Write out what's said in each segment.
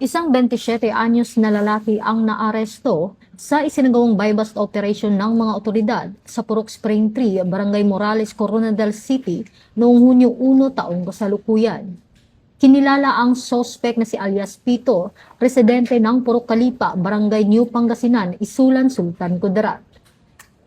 Isang 27 anyos na lalaki ang naaresto sa isinagawang buy-bust operation ng mga otoridad sa Purok Spring 3, Barangay Morales, Coronadal City noong Hunyo 1 taong kasalukuyan. Kinilala ang sospek na si alias Pito, residente ng Purok Kalipa, Barangay New Pangasinan, Isulan, Sultan Kudarat.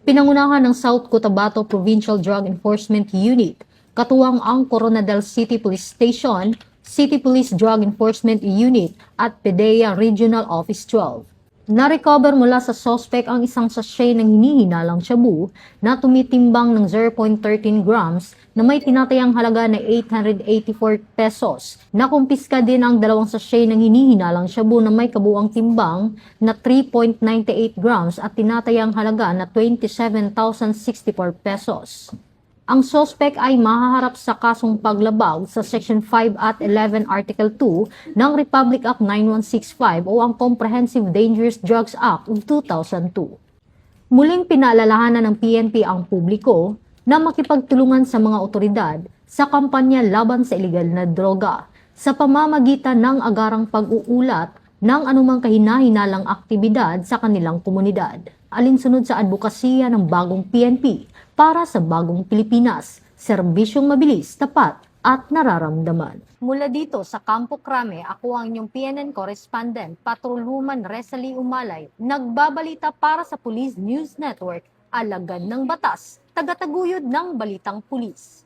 Pinangunahan ng South Cotabato Provincial Drug Enforcement Unit, katuwang ang Coronadal City Police Station, City Police Drug Enforcement Unit at PDEA Regional Office 12. Na-recover mula sa suspect ang isang sachet ng hinihinalang shabu na tumitimbang ng 0.13 grams na may tinatayang halaga na 884 pesos. Nakumpiska din ang dalawang sachet ng hinihinalang shabu na may kabuang timbang na 3.98 grams at tinatayang halaga na 27,064 pesos. Ang suspect ay mahaharap sa kasong paglabag sa Section 5 at 11 Article 2 ng Republic Act 9165 o ang Comprehensive Dangerous Drugs Act of 2002. Muling pinaalalahanan ng PNP ang publiko na makipagtulungan sa mga otoridad sa kampanya laban sa ilegal na droga sa pamamagitan ng agarang pag-uulat ng anumang kahinahinalang aktibidad sa kanilang komunidad. Alinsunod sa advokasya ng bagong PNP para sa bagong Pilipinas, serbisyong mabilis, tapat at nararamdaman. Mula dito sa Campo Crame, ako ang inyong PNN correspondent, Patrolwoman Resalie Umalay, nagbabalita para sa Police News Network, alagad ng batas, tagataguyod ng balitang pulis.